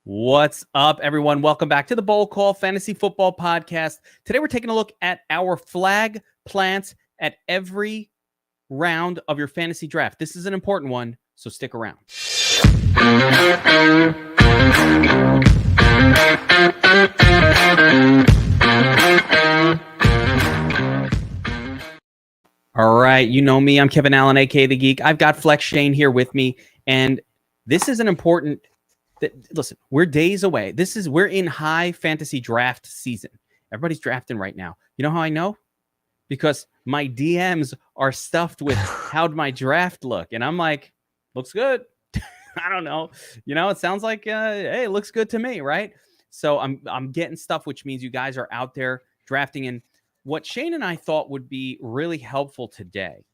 What's up, everyone? Welcome back to the Bowl Call Fantasy Football Podcast. Today, we're taking a look at our flag plants at every round of your fantasy draft. This is an important one, so stick around. All right, you know me. I'm Kevin Allen, aka The Geek. I've got Flex Shane here with me, and this is an important... Listen, we're days away. We're in high fantasy draft season. Everybody's drafting right now. You know how I know? Because my DMs are stuffed with how'd my draft look, and I'm like, looks good. I don't know. It sounds like hey, it looks good to me, right? So I'm getting stuff, which means you guys are out there drafting. And what Shane and I thought would be really helpful today,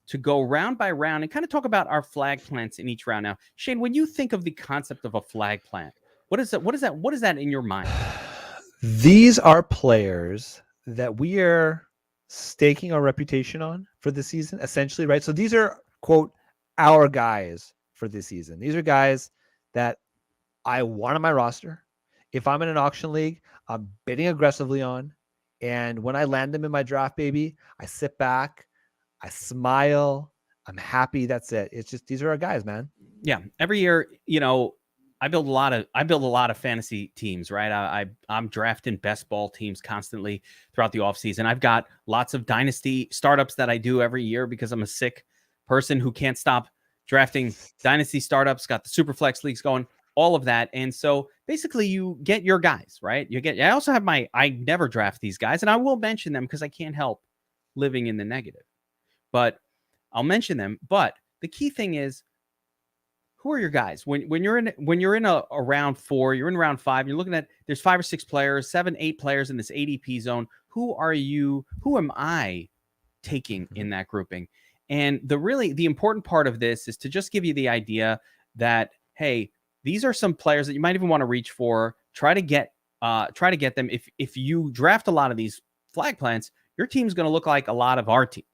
to go round by round and kind of talk about our flag plants in each round. Now, Shane, when you think of the concept of a flag plant, what is that in your mind? These are players that we are staking our reputation on for this season, essentially, right? So these are, quote, our guys for this season. These are guys that I want on my roster. If I'm in an auction league, I'm bidding aggressively on. And when I land them in my draft, baby, I sit back, I smile. I'm happy. That's it. It's just, these are our guys, man. Yeah. Every year, I build a lot of fantasy teams, right? I'm drafting best ball teams constantly throughout the offseason. I've got lots of dynasty startups that I do every year because I'm a sick person who can't stop drafting dynasty startups, got the super flex leagues going, all of that. And so basically you get your guys, right? I also have I never draft these guys, and I will mention them because I can't help living in the negative. But I'll mention them. But the key thing is, who are your guys? When you're in a round 4, you're in round 5, you're looking at, there's 5 or 6 players, 7, 8 players in this ADP zone. Who am I taking in that grouping? And the important part of this is to just give you the idea that, hey, these are some players that you might even want to reach for. Try to get them. If you draft a lot of these flag plants, your team's going to look like a lot of our teams.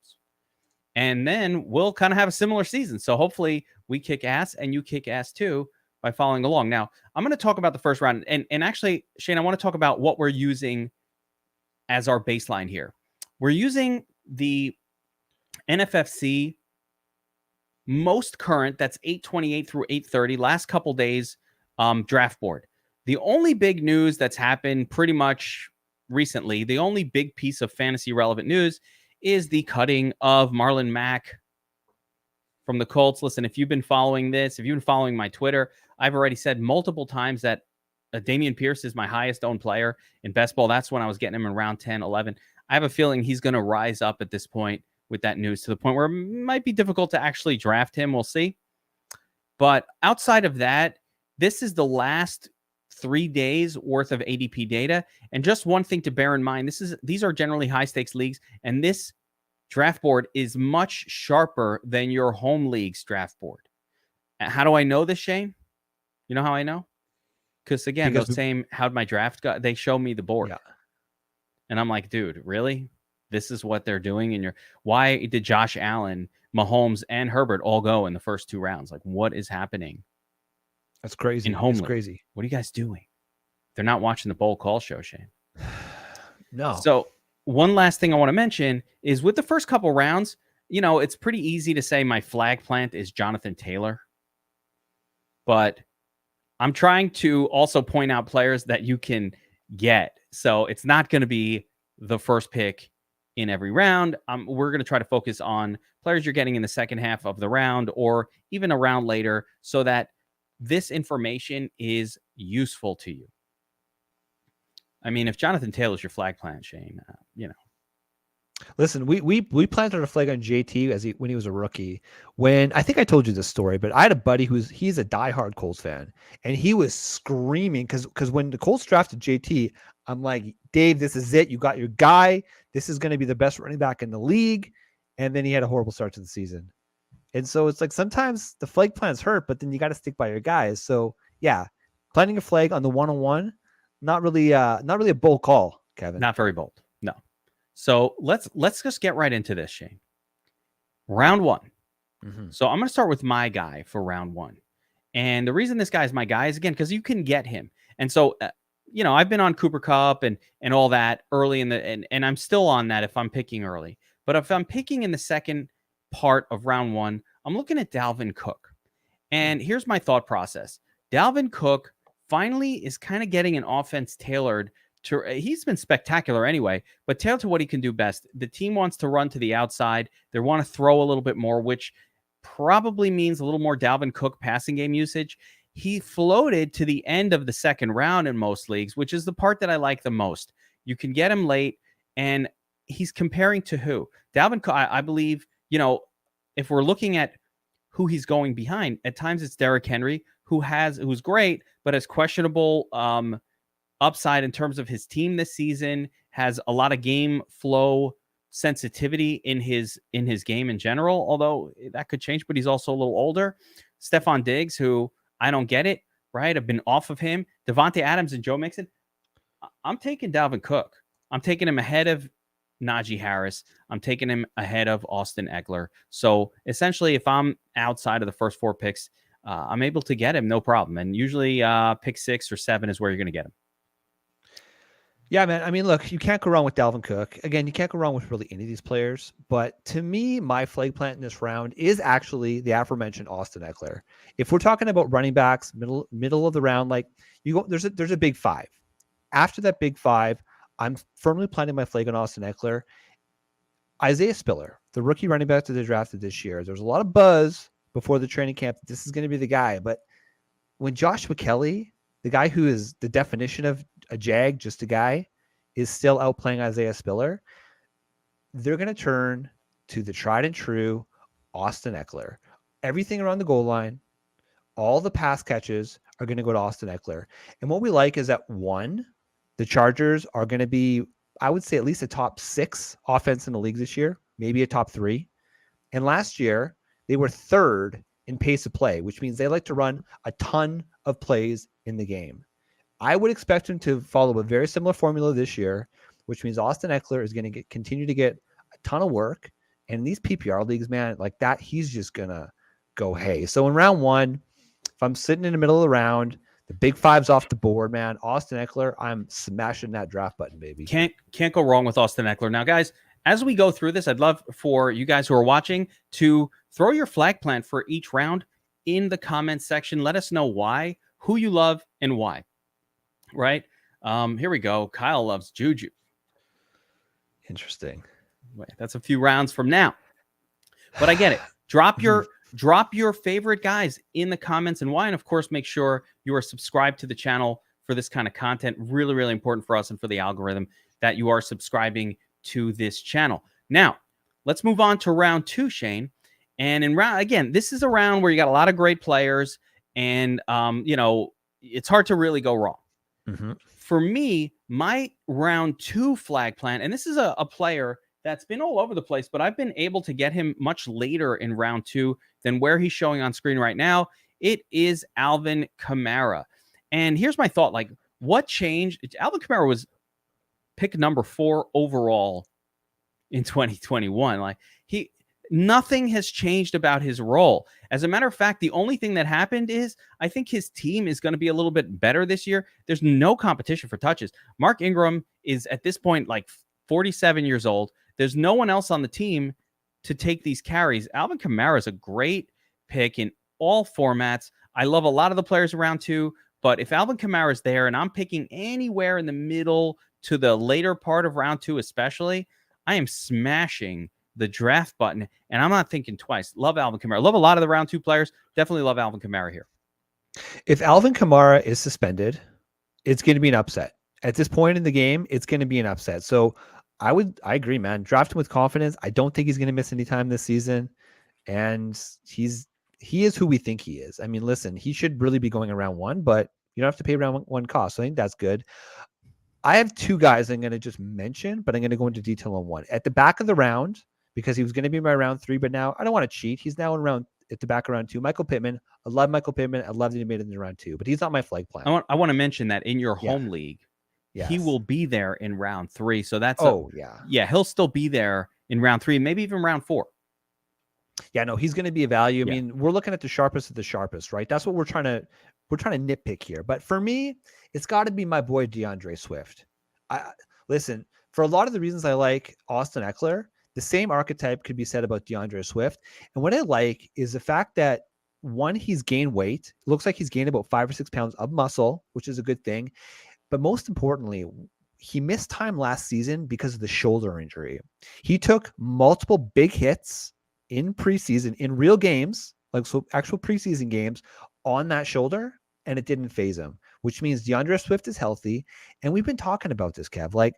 And then we'll kind of have a similar season. So hopefully we kick ass and you kick ass too by following along. Now, I'm going to talk about the first round. And actually, Shane, I want to talk about what we're using as our baseline here. We're using the NFFC most current, that's 828 through 830, last couple days draft board. The only big news that's happened pretty much recently, the only big piece of fantasy relevant news is the cutting of Marlon Mack from the Colts. Listen, if you've been following this, if you've been following my Twitter, I've already said multiple times that Dameon Pierce is my highest owned player in best ball. That's when I was getting him in round 10, 11. I have a feeling he's going to rise up at this point with that news to the point where it might be difficult to actually draft him. We'll see. But outside of that, this is the last 3 days worth of ADP data. And just one thing to bear in mind, these are generally high stakes leagues, and this draft board is much sharper than your home league's draft board. How do I know this, Shane? You know how I know? Because those same how'd my draft go, they show me the board. Yeah. And I'm like, dude, really? This is what they're doing? Why did Josh Allen, Mahomes, and Herbert all go in the first 2 rounds? Like, what is happening? That's crazy. In home It's league. Crazy. What are you guys doing? They're not watching the Bowl Call show, Shane. No. So one last thing I want to mention is with the first couple rounds, it's pretty easy to say my flag plant is Jonathan Taylor. But I'm trying to also point out players that you can get. So it's not going to be the first pick in every round. We're going to try to focus on players you're getting in the second half of the round or even a round later so that this information is useful to you. I mean, if Jonathan Taylor's your flag plant, Shane, Listen, we planted a flag on JT when he was a rookie. When I think I told you this story, but I had a buddy he's a diehard Colts fan, and he was screaming because when the Colts drafted JT, I'm like, Dave, this is it. You got your guy. This is going to be the best running back in the league. And then he had a horrible start to the season. And so it's like sometimes the flag plans hurt, but then you got to stick by your guys. So yeah, planting a flag on the 1-on-1, not really a bold call, Kevin. Not very bold. No. So let's just get right into this, Shane. Round 1. Mm-hmm. So I'm going to start with my guy for round 1. And the reason this guy's my guy is, again, because you can get him. And so, I've been on Cooper Kupp and all that early in the, and I'm still on that if I'm picking early. But if I'm picking in the second part of round one, I'm looking at Dalvin Cook. And here's my thought process. Dalvin Cook finally is kind of getting an offense tailored to, he's been spectacular anyway, but tailored to what he can do best. The team wants to run to the outside. They want to throw a little bit more, which probably means a little more Dalvin Cook passing game usage. He floated to the end of the second round in most leagues, which is the part that I like the most. You can get him late, and he's comparing to who? Dalvin Cook, I believe, if we're looking at who he's going behind, at times it's Derrick Henry, who's great, but has questionable upside in terms of his team this season, has a lot of game flow sensitivity in his game in general, although that could change, but he's also a little older. Stephon Diggs, who I don't get it, right? I've been off of him. Devontae Adams and Joe Mixon. I'm taking Dalvin Cook. I'm taking him ahead of Najee Harris. I'm taking him ahead of Austin Eckler. So essentially, if I'm outside of the first 4 picks, I'm able to get him, no problem. And usually pick 6 or 7 is where you're going to get him. Yeah, man. I mean, look, you can't go wrong with Dalvin Cook. Again, you can't go wrong with really any of these players. But to me, my flag plant in this round is actually the aforementioned Austin Eckler. If we're talking about running backs, middle of the round, like you go, there's a big 5. After that big 5, I'm firmly planting my flag on Austin Eckler. Isaiah Spiller, the rookie running back that they drafted this year. There's a lot of buzz before the training camp that this is going to be the guy. But when Joshua Kelly, the guy who is the definition of a jag, just a guy, is still outplaying Isaiah Spiller, they're going to turn to the tried and true Austin Eckler. Everything around the goal line, all the pass catches are going to go to Austin Eckler. And what we like is that, one, the Chargers are going to be, I would say, at least a top 6 offense in the league this year, maybe a top 3. And last year, they were 3rd in pace of play, which means they like to run a ton of plays in the game. I would expect him to follow a very similar formula this year, which means Austin Eckler is going to continue to get a ton of work. And in these PPR leagues, man, like that, he's just going to go, hey. So in round 1, if I'm sitting in the middle of the round, the big 5's off the board, man, Austin Eckler, I'm smashing that draft button, baby. Can't go wrong with Austin Eckler. Now, guys, as we go through this, I'd love for you guys who are watching to throw your flag plant for each round in the comments section. Let us know why, who you love, and why. Right? Here we go. Kyle loves Juju. Interesting. Wait, that's a few rounds from now. But I get it. Drop your favorite guys in the comments and why. And of course, make sure you are subscribed to the channel for this kind of content. Really, really important for us and for the algorithm that you are subscribing to this channel. Now, let's move on to round 2, Shane. And in round, again, this is a round where you got a lot of great players, and it's hard to really go wrong. Mm-hmm. For me, my round 2 flag plant, and this is a player that's been all over the place, but I've been able to get him much later in round 2 than where he's showing on screen right now. It is Alvin Kamara. And here's my thought. Like, what changed? Alvin Kamara was pick number 4 overall in 2021. Like, nothing has changed about his role. As a matter of fact, the only thing that happened is I think his team is going to be a little bit better this year. There's no competition for touches. Mark Ingram is at this point like 47 years old. There's no one else on the team to take these carries. Alvin Kamara is a great pick in all formats. I love a lot of the players around too, but if Alvin Kamara is there and I'm picking anywhere in the middle to the later part of round 2 especially, I am smashing the draft button, and I'm not thinking twice. Love Alvin Kamara. Love a lot of the round 2 players. Definitely love Alvin Kamara here. If Alvin Kamara is suspended, it's going to be an upset. At this point in the game, it's going to be an upset. So I agree, man. Draft him with confidence. I don't think he's going to miss any time this season, and he is who we think he is. I mean, listen, he should really be going around 1, but you don't have to pay around 1 cost. So I think that's good. I have 2 guys I'm going to just mention, but I'm going to go into detail on one. At the back of the round, because he was going to be my round 3, but now I don't want to cheat. He's now at the back of round 2. Michael Pittman. I love Michael Pittman. I love that he made it in round 2, but he's not my flag plan. I want to mention that in your home league, he will be there in round 3. So that's he'll still be there in round 3, maybe even round 4. Yeah, no, he's going to be a value. I Yeah. mean, we're looking at the sharpest of the sharpest, right? That's what we're trying to nitpick here. But for me, it's got to be my boy DeAndre Swift. I listen, for a lot of the reasons I like Austin Eckler, the same archetype could be said about DeAndre Swift. And what I like is the fact that one, he's gained weight. It looks like he's gained about 5 or 6 pounds of muscle, which is a good thing. But most importantly, he missed time last season because of the shoulder injury. He took multiple big hits in preseason, in real games, like so actual preseason games, on that shoulder, and it didn't phase him, which means DeAndre Swift is healthy. And we've been talking about this, Kev. Like,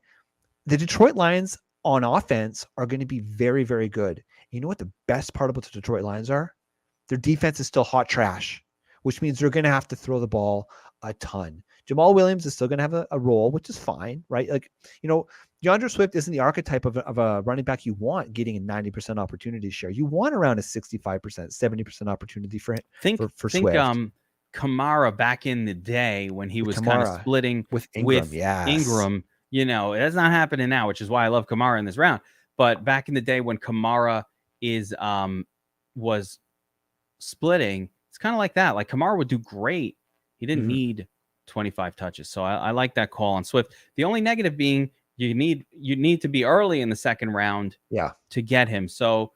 the Detroit Lions on offense are going to be very, very good. You know what the best part about the Detroit Lions are? Their defense is still hot trash, which means they're going to have to throw the ball a ton. Jamal Williams is still going to have a role, which is fine, right? Like, DeAndre Swift isn't the archetype of a running back you want getting a 90% opportunity share. You want around a 65%, 70% opportunity for Swift. Kamara back in the day when he was kind of Kamara, splitting with Ingram, yes. Ingram, that's not happening now, which is why I love Kamara in this round. But back in the day when Kamara was splitting, it's kind of like that. Like, Kamara would do great. He didn't need 25 touches. So I like that call on Swift. The only negative being you need to be early in the second round to get him. So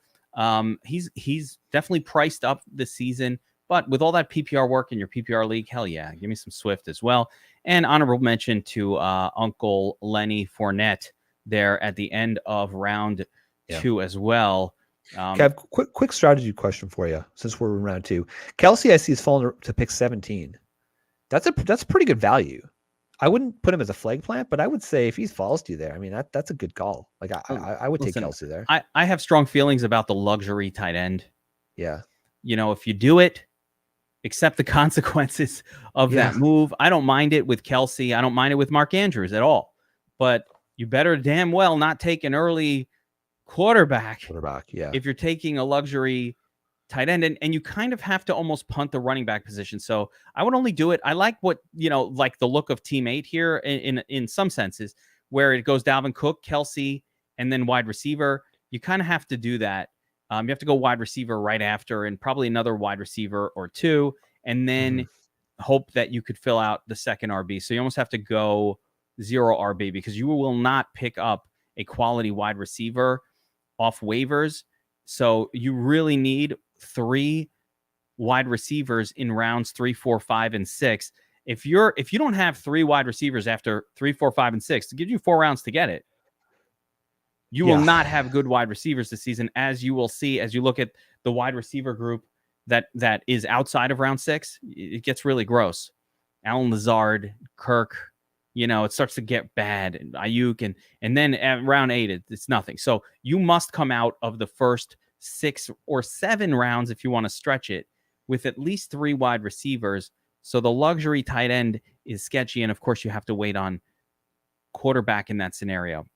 he's definitely priced up this season. But with all that PPR work in your PPR league, hell yeah, give me some Swift as well. And honorable mention to Uncle Lenny Fournette there at the end of round 2 as well. Kev, quick strategy question for you, since we're in round 2. Kelsey, I see, has fallen to pick 17. That's pretty good value. I wouldn't put him as a flag plant, but I would say if he falls to you there, I mean, that's a good call. Like, I would take Kelsey there. I have strong feelings about the luxury tight end. Yeah. If you do it, accept the consequences of that move. I don't mind it with Kelsey. I don't mind it with Mark Andrews at all. But you better damn well not take an early quarterback. If you're taking a luxury tight end, and you kind of have to almost punt the running back position. So I would only do it. I like what, like the look of team 8 here in some senses, where it goes Dalvin Cook, Kelsey, and then wide receiver. You kind of have to do that. You have to go wide receiver right after, and probably another wide receiver or 2, and then hope that you could fill out the second RB. So you almost have to go 0 RB, because you will not pick up a quality wide receiver off waivers. So you really need 3 wide receivers in rounds 3, 4, 5, and 6. If you don't have 3 wide receivers after 3, 4, 5, and 6, to give you 4 rounds to get it, you will not have good wide receivers this season, as you will see as you look at the wide receiver group that is outside of round 6. It gets really gross. Allen Lazard, Kirk, it starts to get bad, and Ayuk, and then at round 8, it's nothing. So you must come out of the first 6 or 7 rounds, if you want to stretch it, with at least 3 wide receivers. So the luxury tight end is sketchy, and of course you have to wait on quarterback in that scenario.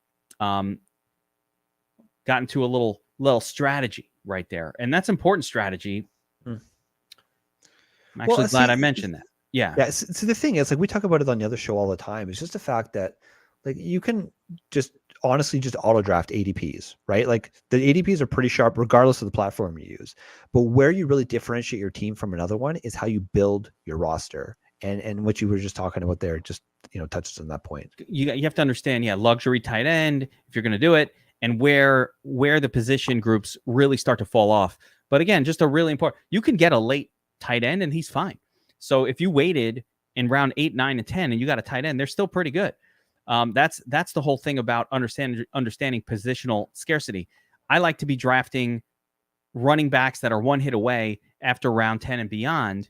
Got into a little strategy right there, and that's important strategy. I'm actually glad I mentioned that. Yeah. So the thing is, like, we talk about it on the other show all the time. It's just the fact that, like, you can just honestly just auto draft ADPs, right? Like, the ADPs are pretty sharp regardless of the platform you use. But where you really differentiate your team from another one is how you build your roster. And what you were just talking about there just, touches on that point. You have to understand, luxury tight end, if you're going to do it, and where the position groups really start to fall off. But again, just a really important, you can get a late tight end and he's fine. So if you waited in round 8, 9, and 10 and you got a tight end, they're still pretty good. That's the whole thing about understanding positional scarcity. I like to be drafting running backs that are one hit away after round 10 and beyond,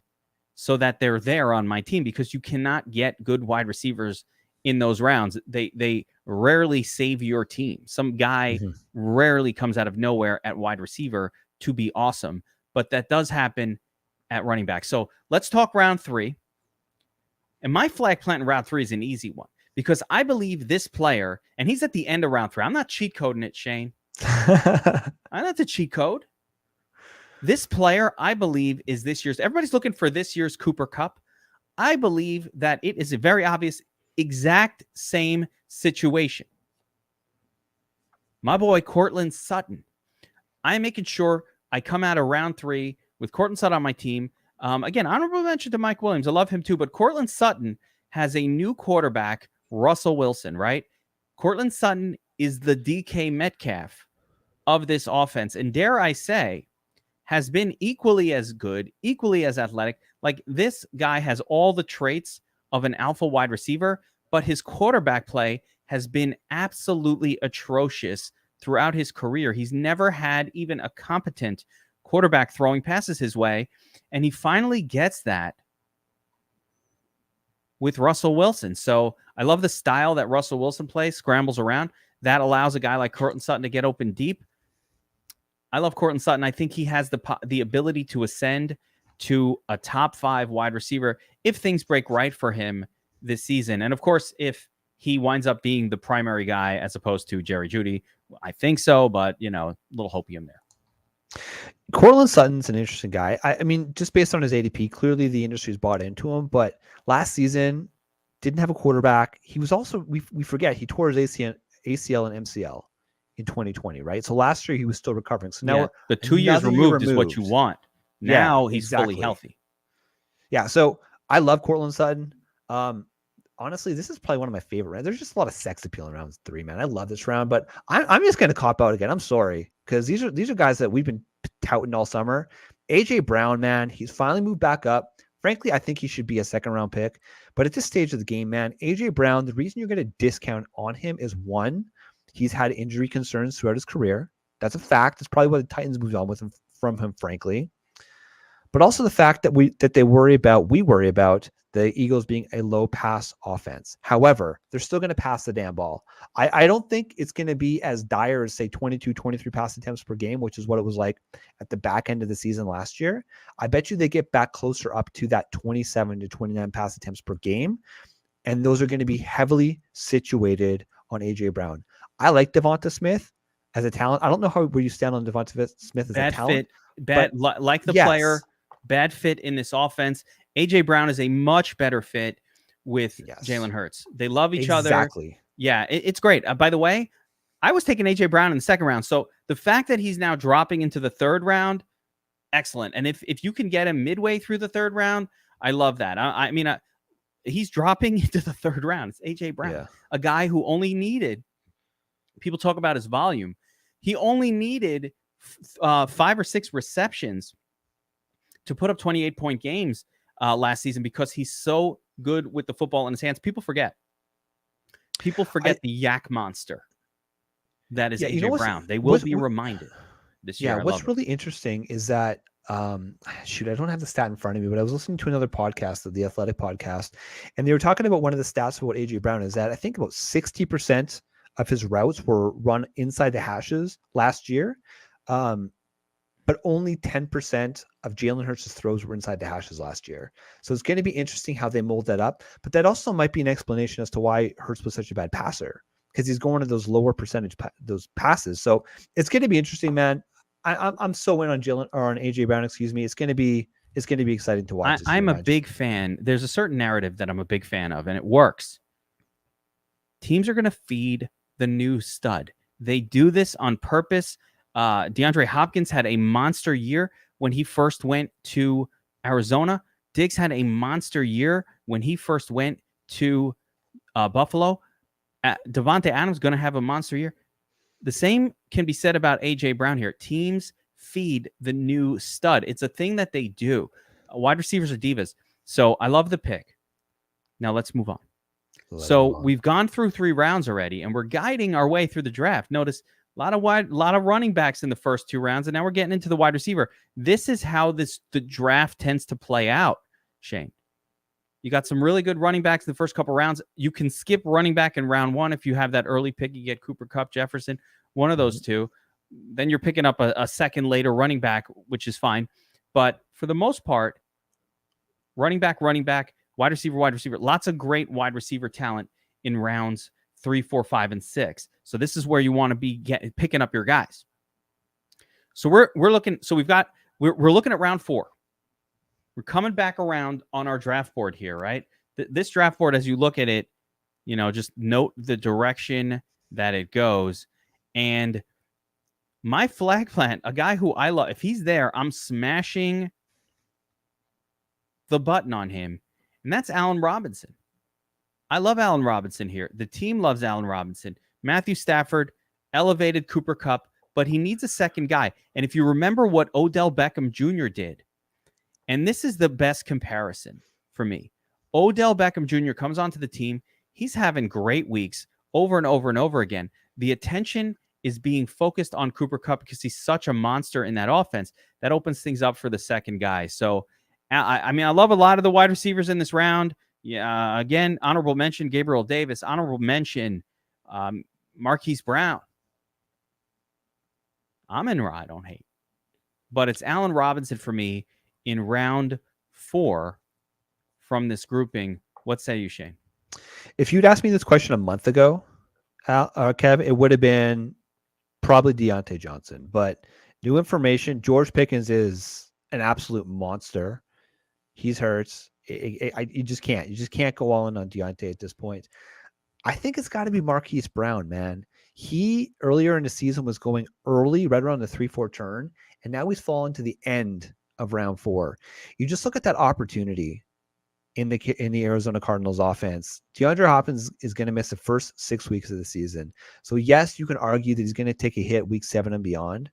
so that they're there on my team, because you cannot get good wide receivers in those rounds. They rarely save your team. Some guy rarely comes out of nowhere at wide receiver to be awesome, but that does happen at running back. So let's talk round 3. And my flag plant in round 3 is an easy one, because I believe this player, and he's at the end of round 3. I'm not cheat coding it, Shane. I'm not the cheat code. This player, I believe, is this year's. Everybody's looking for this year's Cooper Kupp. I believe that it is a very obvious, exact same situation. My boy Cortland Sutton. I'm making sure I come out of round 3 with Cortland Sutton on my team. Again, honorable mention to Mike Williams. I love him too, but Cortland Sutton has a new quarterback, Russell Wilson, right? Cortland Sutton is the DK Metcalf of this offense. And dare I say, has been equally as good, equally as athletic. Like, this guy has all the traits of an alpha wide receiver, but his quarterback play has been absolutely atrocious throughout his career. He's never had even a competent quarterback throwing passes his way, and he finally gets that with Russell Wilson. So I love the style that Russell Wilson plays, scrambles around. That allows a guy like Cortland Sutton to get open deep. I love Cortland Sutton. I think he has the ability to ascend to a top 5 wide receiver if things break right for him this season. And of course, if he winds up being the primary guy as opposed to Jerry Jeudy, I think so, but a little hopium there. Cortland Sutton's an interesting guy. I mean, just based on his ADP, clearly the industry's bought into him, but last season didn't have a quarterback. He was also, we forget, he tore his ACL and MCL in 2020, right? So last year he was still recovering. So now the 2 years removed is what you want. Now he's fully healthy. Yeah. So I love Cortland Sutton. Honestly, this is probably one of my favorite rounds. There's just a lot of sex appeal in round 3, man. I love this round, but I'm just going to cop out again. I'm sorry, because these are guys that we've been touting all summer. AJ Brown, man, he's finally moved back up. Frankly, I think he should be a 2nd-round pick. But at this stage of the game, man, AJ Brown, the reason you're going to discount on him is, one, he's had injury concerns throughout his career. That's a fact. That's probably why the Titans moved on from him, frankly. But also the fact that we worry about the Eagles being a low pass offense. However, they're still going to pass the damn ball. I don't think it's going to be as dire as, say, 22, 23 pass attempts per game, which is what it was like at the back end of the season last year. I bet you they get back closer up to that 27 to 29 pass attempts per game. And those are going to be heavily situated on AJ Brown. I like Devonta Smith as a talent. I don't know where you stand on Devonta Smith as a talent. Like the player, bad fit in this offense. AJ Brown is a much better fit with Jalen Hurts. They love each other. Exactly. Yeah, it's great. By the way, I was taking AJ Brown in the 2nd round. So the fact that he's now dropping into the 3rd round, excellent. And if you can get him midway through the 3rd round, I love that. I mean, he's dropping into the 3rd round. It's AJ Brown, a guy who only needed, people talk about his volume. He only needed 5 or 6 receptions to put up 28-point games last season because he's so good with the football in his hands. People forget the yak monster that is AJ Brown. They will be reminded this year. Yeah, what's really interesting is that, I don't have the stat in front of me, but I was listening to another podcast, the Athletic podcast, and they were talking about one of the stats about AJ Brown is that I think about 60% of his routes were run inside the hashes last year. But only 10% of Jalen Hurts' throws were inside the hashes last year. So it's going to be interesting how they mold that up. But that also might be an explanation as to why Hurts was such a bad passer, because he's going to those lower percentage those passes. So it's going to be interesting, man. I'm so in on AJ Brown. Excuse me. It's going to be exciting to watch. I'm a big fan. There's a certain narrative that I'm a big fan of, and it works. Teams are going to feed the new stud. They do this on purpose. DeAndre Hopkins had a monster year when he first went to Arizona. Diggs had a monster year when he first went to Buffalo. Devontae Adams going to have a monster year. The same can be said about AJ Brown here. Teams feed the new stud. It's a thing that they do. Wide receivers are divas. So I love the pick. Now let's move on. We've gone through 3 rounds already, and we're guiding our way through the draft. Notice a lot of running backs in the first 2 rounds, and now we're getting into the wide receiver. This is how the draft tends to play out, Shane. You got some really good running backs in the first couple rounds. You can skip running back in round 1 if you have that early pick. You get Cooper Kupp, Jefferson, one of those 2. Then you're picking up a second later running back, which is fine. But for the most part, running back, wide receiver, lots of great wide receiver talent in rounds 3, 4, 5, and 6. So this is where you want to be picking up your guys. So we're looking. So we're looking at round 4. We're coming back around on our draft board here, right? This draft board, as you look at it, just note the direction that it goes. And My flag plant, a guy who I love, if he's there, I'm smashing the button on him, and that's Allen Robinson. I love Allen Robinson here. The team loves Allen Robinson. Matthew Stafford elevated Cooper Kupp, but he needs a second guy. And if you remember what Odell Beckham Jr. did, and this is the best comparison for me, Odell Beckham Jr. comes onto the team. He's having great weeks over and over and over again. The attention is being focused on Cooper Kupp because he's such a monster in that offense. That opens things up for the second guy. So, I mean, I love a lot of the wide receivers in this round. Yeah, again, honorable mention Gabriel Davis. Honorable mention Marquise Brown. Amon-Ra, I don't hate. But it's Allen Robinson for me in round 4 from this grouping. What say you, Shane? If you'd asked me this question a month ago, Kev, it would have been probably Deontay Johnson. But new information, George Pickens is an absolute monster. He's hurt. You just can't. You just can't go all in on Deontay at this point. I think it's got to be Marquise Brown, man. He earlier in the season was going early, right around the 3-4 turn, and now he's fallen to the end of round 4. You just look at that opportunity in the Arizona Cardinals offense. DeAndre Hopkins is going to miss the first 6 weeks of the season. So yes, you can argue that he's going to take a hit week 7 and beyond,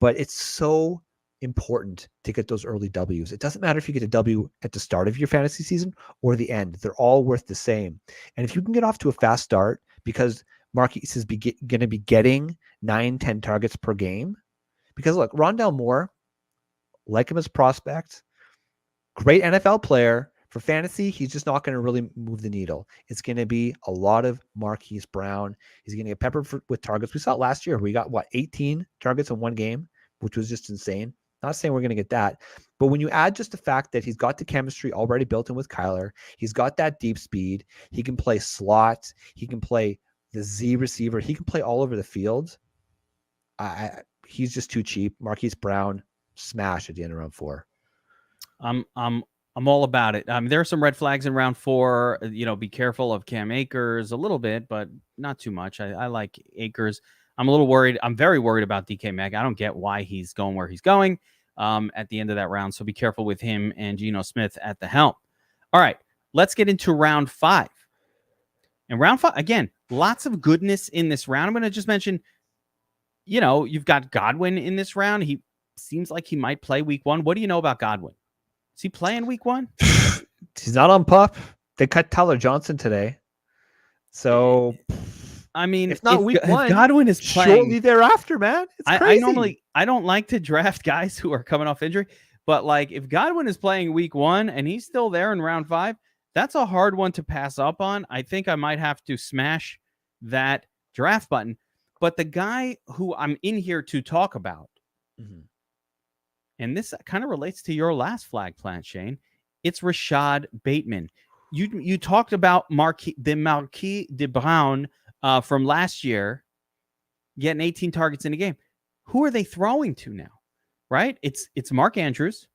but it's so important to get those early W's. It doesn't matter if you get a W at the start of your fantasy season or the end. They're all worth the same. And if you can get off to a fast start, because Marquise is going to be getting 9-10 targets per game, because look, Rondale Moore, like him as prospect, great NFL player. For fantasy, he's just not going to really move the needle. It's going to be a lot of Marquise Brown. He's going to get peppered with targets. We saw it last year. We got, 18 targets in one game, which was just insane. Not saying we're going to get that. But when you add just the fact that he's got the chemistry already built in with Kyler, he's got that deep speed, he can play slot, he can play the Z receiver, he can play all over the field. He's just too cheap. Marquise Brown, smash at the end of round 4. I'm all about it. There are some red flags in round 4. Be careful of Cam Akers a little bit, but not too much. I like Akers. I'm a little worried. I'm very worried about DK Metcalf. I don't get why he's going where he's going at the end of that round. So be careful with him and Geno Smith at the helm. All right, let's get into round 5. And round 5, again, lots of goodness in this round. I'm going to just mention, you've got Godwin in this round. He seems like he might play week 1. What do you know about Godwin? Is he playing week 1? He's not on PUP. They cut Tyler Johnson today. So, I mean, if not week 1, Godwin is playing shortly thereafter, man. It's crazy. I don't like to draft guys who are coming off injury, but like if Godwin is playing week 1 and he's still there in round 5, that's a hard one to pass up on. I think I might have to smash that draft button. But the guy who I'm in here to talk about, and this kind of relates to your last flag plant, Shane, it's Rashad Bateman. You talked about Marquis de Brown from last year getting 18 targets in a game. Who are they throwing to now? Right? It's Mark Andrews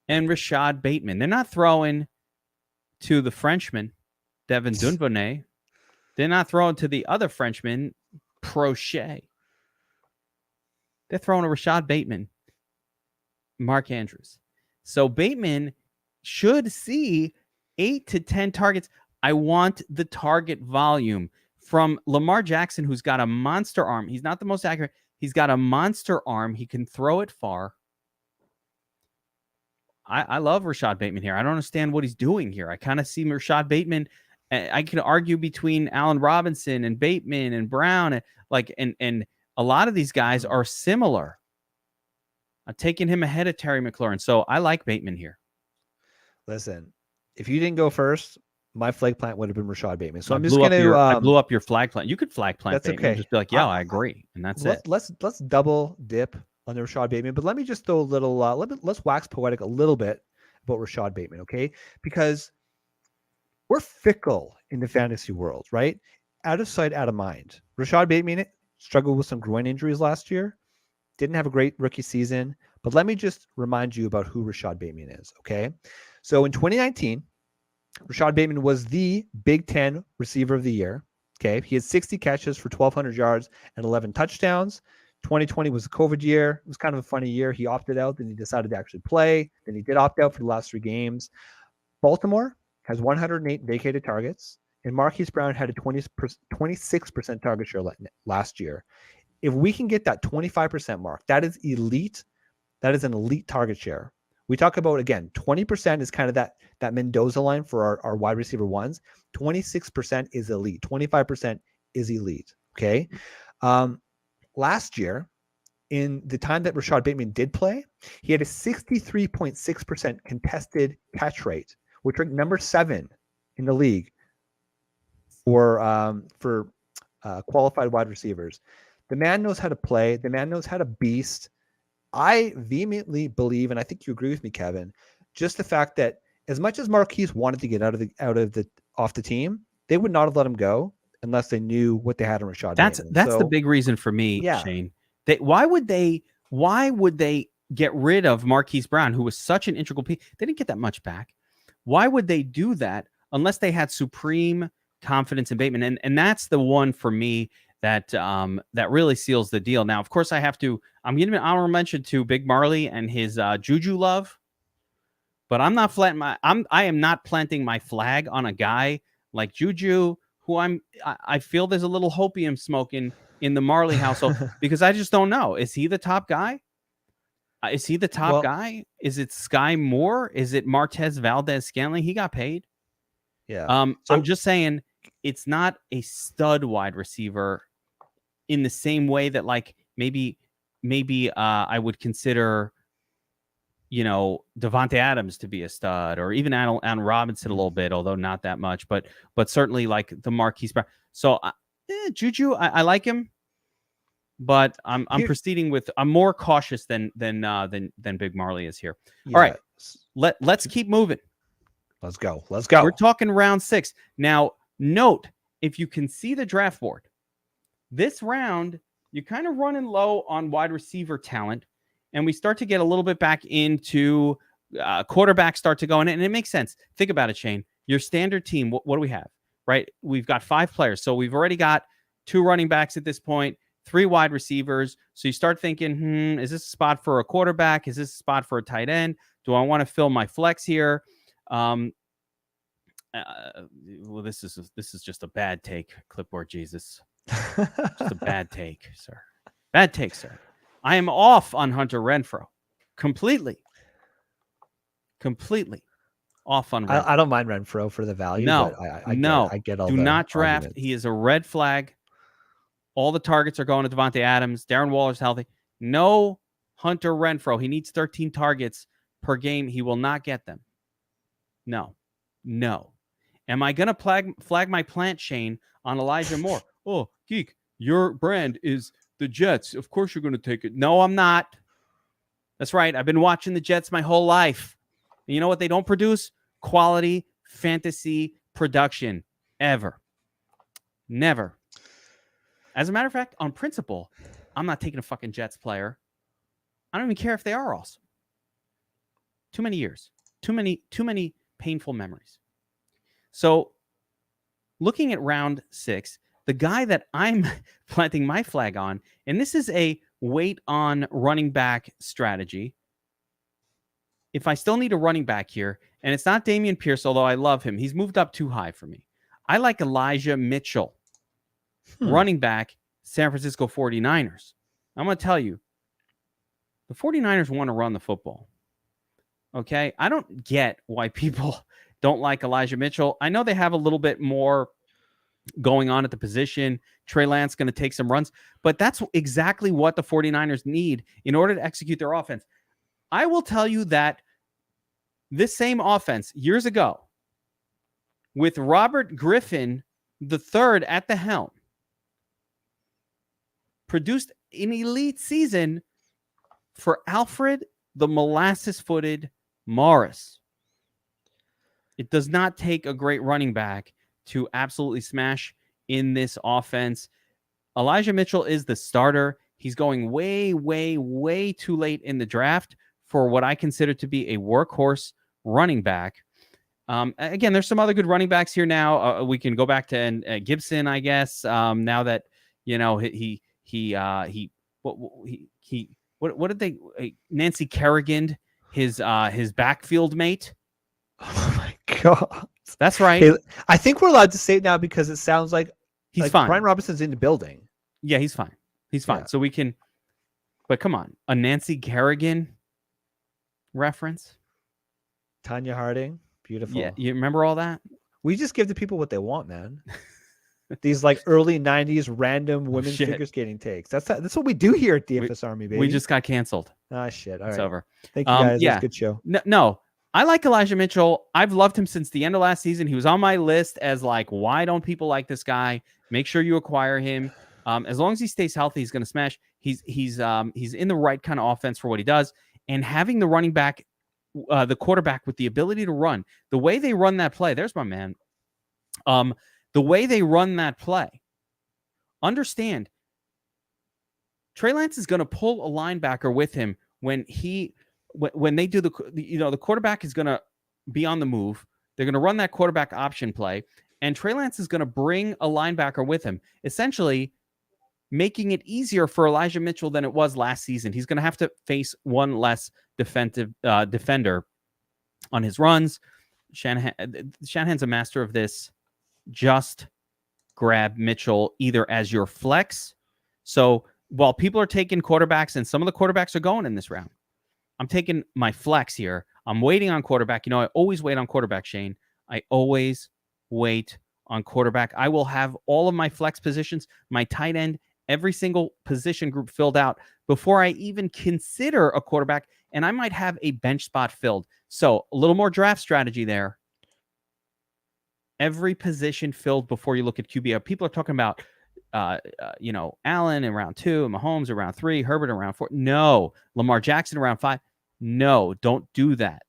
and Rashad Bateman. They're not throwing to the Frenchman, Devin Duvernay. They're not throwing to the other Frenchman, Prochet. They're throwing to Rashad Bateman, Mark Andrews. So Bateman should see 8 to 10 targets. I want the target volume from Lamar Jackson, who's got a monster arm. He's not the most accurate. He's got a monster arm. He can throw it far. I love Rashad Bateman here. I don't understand what he's doing here. I kind of see Rashad Bateman. I can argue between Allen Robinson and Bateman and Brown, and a lot of these guys are similar. I'm taking him ahead of Terry McLaurin, so I like Bateman here. Listen, if you didn't go first, my flag plant would have been Rashad Bateman. So I I'm just going to. I blew up your flag plant. You could flag plant. That's Bateman okay. and just be like, yeah, I agree, and that's it. Let's double dip on the Rashad Bateman, but let me just throw a little. Let's wax poetic a little bit about Rashad Bateman, okay? Because we're fickle in the fantasy world, right? Out of sight, out of mind. Rashad Bateman struggled with some groin injuries last year. Didn't have a great rookie season, but let me just remind you about who Rashad Bateman is, okay? So in 2019, Rashad Bateman was the Big Ten receiver of the year, okay? He had 60 catches for 1,200 yards and 11 touchdowns. 2020 was a COVID year. It was kind of a funny year. He opted out, then he decided to actually play. Then he did opt out for the last 3 games. Baltimore has 108 vacated targets, and Marquise Brown had a 26% target share last year. If we can get that 25% mark, that is elite. That is an elite target share. We talk about, again, 20% is kind of that Mendoza line for our wide receiver ones. 26% is elite. 25% is elite. Okay. Last year, in the time that Rashad Bateman did play, he had a 63.6% contested catch rate, which ranked number 7 in the league for qualified wide receivers. The man knows how to play. The man knows how to beast. I vehemently believe, and I think you agree with me, Kevin, just the fact that as much as Marquise wanted to get off the team, they would not have let him go unless they knew what they had in Rashad Bateman. That's the big reason for me, Shane. Why would they get rid of Marquise Brown, who was such an integral piece? They didn't get that much back. Why would they do that unless they had supreme confidence in Bateman? And that's the one for me that really seals the deal. Now, of course, I'm giving an honorable mention to Big Marley and his Juju love, but I am not planting my flag on a guy like Juju, who I feel there's a little hopium smoking in the Marley household because I just don't know. Is he the top guy? Is he the top guy? Is it Sky Moore? Is it Martez Valdez-Scantling? He got paid. Yeah. I'm just saying it's not a stud wide receiver in the same way that like maybe I would consider, Devontae Adams to be a stud, or even Allen Robinson a little bit, although not that much, but certainly like the Marquise Brown. So Juju, I like him, but I'm proceeding with, I'm more cautious than Big Marley is here. Yeah. All right, let's keep moving. Let's go. We're talking round 6 now. Note, if you can see the draft board, this round you're kind of running low on wide receiver talent, and we start to get a little bit back into quarterbacks start to go in, and it makes sense. Think about it, Shane. Your standard team, what do we have? Right, we've got 5 players, so we've already got 2 running backs at this point, 3 wide receivers. So you start thinking, is this a spot for a quarterback? Is this a spot for a tight end? Do I want to fill my flex here? Well, this is just a bad take, Clipboard Jesus. Just a bad take, sir. Bad take, sir. I am off on Hunter Renfrow. Completely off on Renfrow. I don't mind Renfrow for the value. No, but I get all do the not draft. arguments. He is a red flag. All the targets are going to Devontae Adams. Darren Waller's healthy. No Hunter Renfrow. He needs 13 targets per game. He will not get them. No. Am I going to flag my plant, Shane, on Elijah Moore? Oh, Geek, your brand is the Jets. Of course you're going to take it. No, I'm not. That's right. I've been watching the Jets my whole life. And you know what they don't produce? Quality fantasy production. Ever. Never. As a matter of fact, on principle, I'm not taking a fucking Jets player. I don't even care if they are awesome. Too many years. Too many painful memories. So, looking at round 6, the guy that I'm planting my flag on, and this is a wait on running back strategy. If I still need a running back here, and it's not Dameon Pierce, although I love him, he's moved up too high for me. I like Elijah Mitchell, running back, San Francisco 49ers. I'm going to tell you, the 49ers want to run the football. Okay? I don't get why people don't like Elijah Mitchell. I know they have a little bit more going on at the position. Trey Lance going to take some runs, but that's exactly what the 49ers need in order to execute their offense. I will tell you that this same offense years ago with Robert Griffin III at the helm produced an elite season for Alfred the molasses-footed Morris. It does not take a great running back to absolutely smash in this offense. Elijah Mitchell is the starter. He's going way, way, way too late in the draft for what I consider to be a workhorse running back. Again, there's some other good running backs here now. We can go back to Gibson, I guess. Now that he what did they Nancy Kerrigan his backfield mate? Oh my god. That's right. Hey, I think we're allowed to say it now because it sounds like He's fine. Brian Robinson's in the building. Yeah, he's fine. He's fine. Yeah. So we can, but come on, a Nancy Kerrigan reference. Tanya Harding, beautiful. Yeah, you remember all that? We just give the people what they want, man. These like early '90s random women's figure skating takes. That's what we do here at DFS Army, baby. We just got canceled. Ah, shit. All right. It's over. Thank you guys. Yeah. It was a good show. No, I like Elijah Mitchell. I've loved him since the end of last season. He was on my list as like, why don't people like this guy? Make sure you acquire him. As long as he stays healthy, he's going to smash. He's in the right kind of offense for what he does, and having the running back, the quarterback with the ability to run, the way they run that play. There's my man. The way they run that play. Understand, Trey Lance is going to pull a linebacker with him when they do the quarterback is going to be on the move. They're going to run that quarterback option play, and Trey Lance is going to bring a linebacker with him, essentially making it easier for Elijah Mitchell than it was last season. He's going to have to face one less defender on his runs. Shanahan's a master of this. Just grab Mitchell either as your flex. So while people are taking quarterbacks, and some of the quarterbacks are going in this round, I'm taking my flex here. I'm waiting on quarterback. I always wait on quarterback, Shane. I always wait on quarterback. I will have all of my flex positions, my tight end, every single position group filled out before I even consider a quarterback, and I might have a bench spot filled. So a little more draft strategy there. Every position filled before you look at QB. People are talking about, Allen in round 2, Mahomes in round 3, Herbert in round 4. No. Lamar Jackson in round 5. No, don't do that.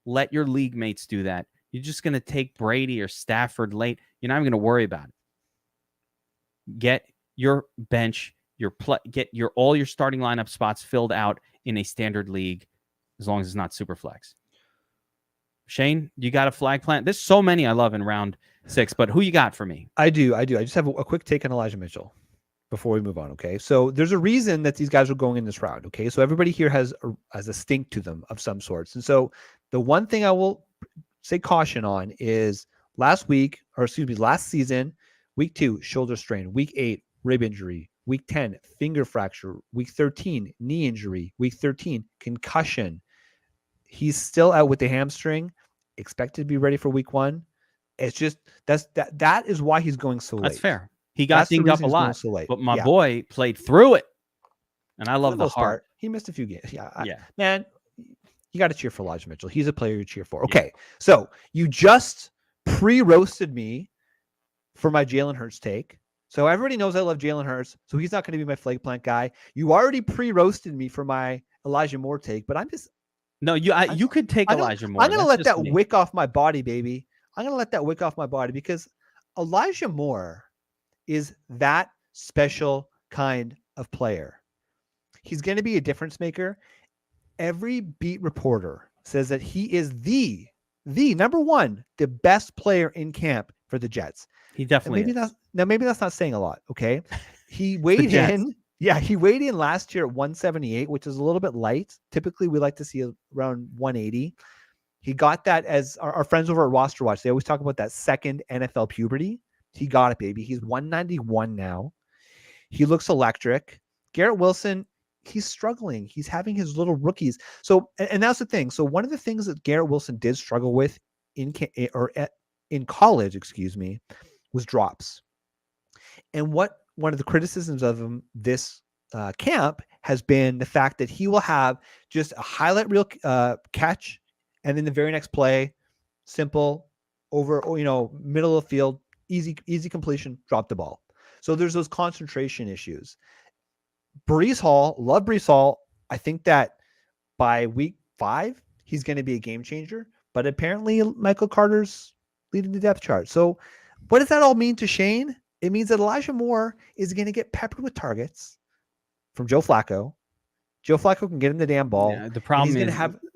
Let your league mates do that. You're just going to take Brady or Stafford late. You're not even going to worry about it. Get your bench, all your starting lineup spots filled out in a standard league, as long as it's not super flex. Shane, you got a flag plant? There's so many I love in round 6, but who you got for me? I do. I just have a quick take on Elijah Mitchell before we move on. Okay. So there's a reason that these guys are going in this round. Okay. So everybody here has a stink to them of some sorts. And so the one thing I will say caution on is last season, week 2, shoulder strain, week 8, rib injury, week 10, finger fracture, week 13, knee injury, week 13, concussion. He's still out with the hamstring, expected to be ready for week 1. It's just that is why he's going so late. That's fair. He got dinged up a lot, so late. But my boy played through it, and I love the heart. He missed a few games. Yeah. Man, you got to cheer for Elijah Mitchell. He's a player you cheer for. Okay, so you just pre-roasted me for my Jalen Hurts take. So everybody knows I love Jalen Hurts, so he's not going to be my flag plant guy. You already pre-roasted me for my Elijah Moore take, but I'm just... No, you could take Elijah Moore. I'm going to let that wick off my body, baby. I'm going to let that wick off my body because Elijah Moore is that special kind of player. He's going to be a difference maker. Every beat reporter says that he is the number one, the best player in camp for the Jets. He definitely is. Maybe that's not saying a lot. Okay. He weighed in. Yeah, he weighed in last year at 178, which is a little bit light. Typically, we like to see around 180. He got that as our friends over at Roster Watch. They always talk about that second NFL puberty. He got it, baby. He's 191 now. He looks electric. Garrett Wilson, he's struggling. He's having his little rookies. So, and that's the thing. So one of the things that Garrett Wilson did struggle with in college, was drops. And one of the criticisms of him this camp has been the fact that he will have just a highlight reel catch, and then the very next play, simple over, middle of the field, easy completion, drop the ball. So there's those concentration issues. Breece Hall, love Breece Hall. I think that by week 5, he's going to be a game changer. But apparently Michael Carter's leading the depth chart. So what does that all mean to Shane? It means that Elijah Moore is going to get peppered with targets from Joe Flacco. Joe Flacco can get him the damn ball. Yeah, the problem is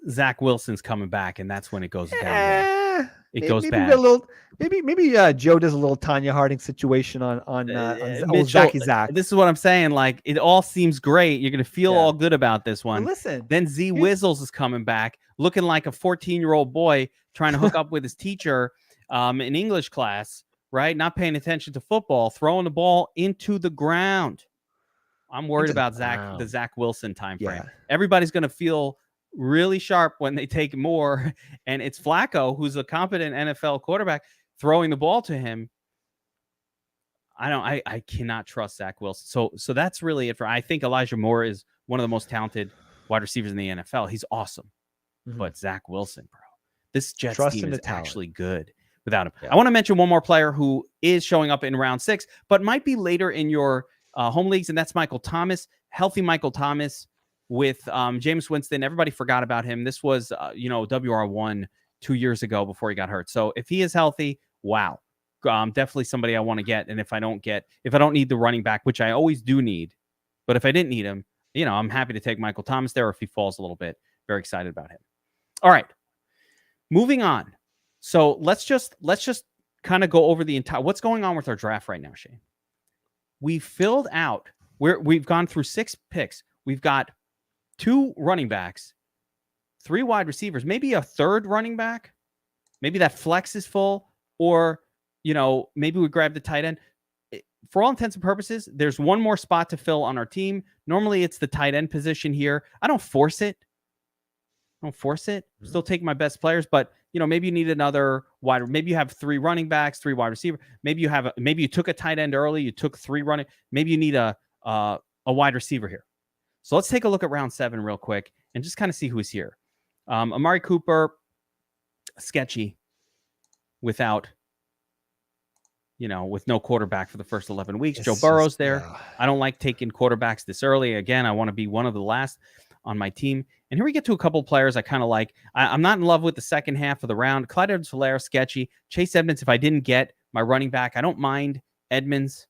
Zach Wilson's coming back, and that's when it goes down. it goes maybe we bad. got a little. Maybe Joe does a little Tanya Harding situation on old Mitchell, Zach. this is what I'm saying. Like, it all seems great. You're gonna feel all good about this But one. listen, Then Z Wizzles is coming back, looking like a 14-year-old boy trying to hook up with his teacher in English class, right? Not paying attention to football, throwing the ball into the ground. I'm worried about the Zach Wilson time frame. Everybody's gonna feel really sharp when they take more, and it's Flacco, who's a competent NFL quarterback, throwing the ball to him. I cannot trust Zach Wilson. So that's really it for. I think Elijah Moore is one of the most talented wide receivers in the NFL. He's awesome. But Zach Wilson, bro, this Jets team is actually good without him. I want to mention one more player who is showing up in round 6, but might be later in your home leagues, and that's Michael Thomas. Healthy Michael Thomas with Jameis Winston. Everybody forgot about him. This was WR1 2 years ago before he got hurt. So if he is healthy, wow. Definitely somebody I want to get. And if I don't need the running back, which I always do need, but if I didn't need him, I'm happy to take Michael Thomas there. If he falls a little bit, very excited about him. All right, moving on. So let's just kind of go over the entire, what's going on with our draft right now, Shane. We filled out we've gone through 6 picks. We've got 2 running backs, 3 wide receivers, maybe a third running back. Maybe that flex is full, or maybe we grab the tight end. For all intents and purposes, there's one more spot to fill on our team. Normally, it's the tight end position here. I don't force it. Still take my best players, but maybe you need another wide. Maybe you have 3 running backs, 3 wide receivers. Maybe you took a tight end early. You took 3 running. Maybe you need a wide receiver here. So let's take a look at round 7 real quick and just kind of see who's here. Amari Cooper, sketchy, with no quarterback for the first 11 weeks. Joe Burrow's there. Yeah. I don't like taking quarterbacks this early. Again, I want to be one of the last on my team. And here we get to a couple players I kind of like. I'm not in love with the second half of the round. Clyde Edwards-Helaire, sketchy. Chase Edmonds, if I didn't get my running back, I don't mind Edmonds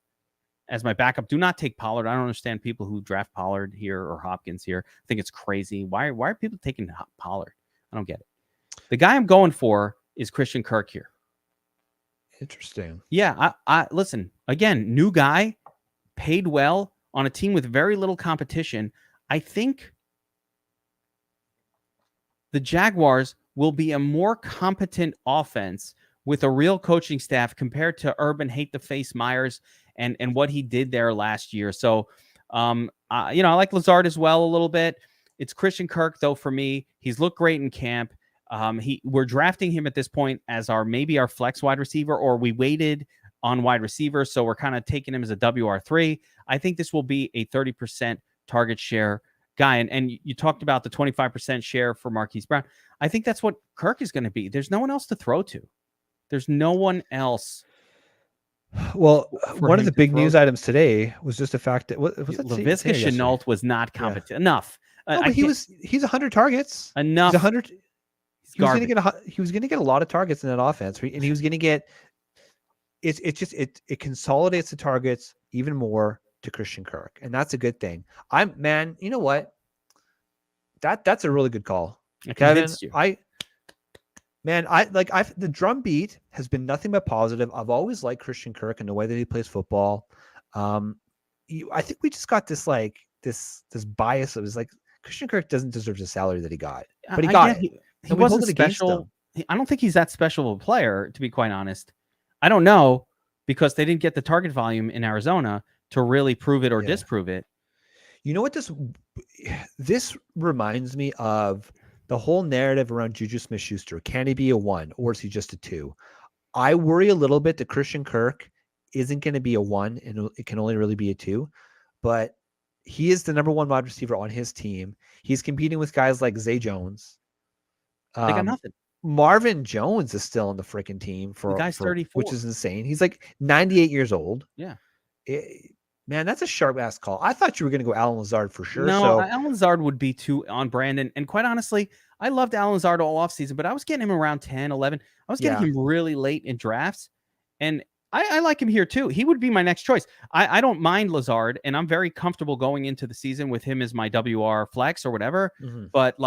as my backup. Do not take Pollard. I don't understand people who draft Pollard here or Hopkins here. I think it's crazy. Why are people taking Pollard? I don't get it. The guy I'm going for is Christian Kirk here. Interesting. Yeah, I listen, again, new guy, paid well on a team with very little competition. I think the Jaguars will be a more competent offense with a real coaching staff compared to Urban hate-to-face Myers and what he did there last year. So, I like Lazard as well a little bit. It's Christian Kirk, though, for me. He's looked great in camp. We're drafting him at this point as maybe our flex wide receiver, or we waited on wide receiver, so we're kind of taking him as a WR3. I think this will be a 30% target share guy. And you talked about the 25% share for Marquise Brown. I think that's what Kirk is going to be. There's no one else to throw to. There's no one else. Well, one of the big news items today was just the fact that Laviska Shenault was not competent enough. No, but he's 100 targets. Enough. He's 100. He was going to get a lot of targets in that offense, and he was going to get. It consolidates the targets even more to Christian Kirk, and that's a good thing. You know what? That's a really good call, Kevin. The drum beat has been nothing but positive. I've always liked Christian Kirk and the way that he plays football. I think we just got this bias of Christian Kirk doesn't deserve the salary that he got, but he got it. He wasn't special. I don't think he's that special of a player, to be quite honest. I don't know, because they didn't get the target volume in Arizona to really prove it or disprove it. You know what this reminds me of? The whole narrative around Juju Smith-Schuster. Can he be a 1 or is he just a 2? I worry a little bit that Christian Kirk isn't going to be a 1 and it can only really be a 2, but he is the number 1 wide receiver on his team. He's competing with guys like Zay Jones. They got nothing. Marvin Jones is still on the freaking team the guy's 34, which is insane. He's 98 years old. Yeah. Man, that's a sharp-ass call. I thought you were going to go Allen Lazard for sure. No, Allen Lazard would be too on brand. And quite honestly, I loved Allen Lazard all offseason, but I was getting him around 10, 11. I was getting him really late in drafts. And I like him here too. He would be my next choice. I don't mind Lazard, and I'm very comfortable going into the season with him as my WR flex or whatever. Mm-hmm. But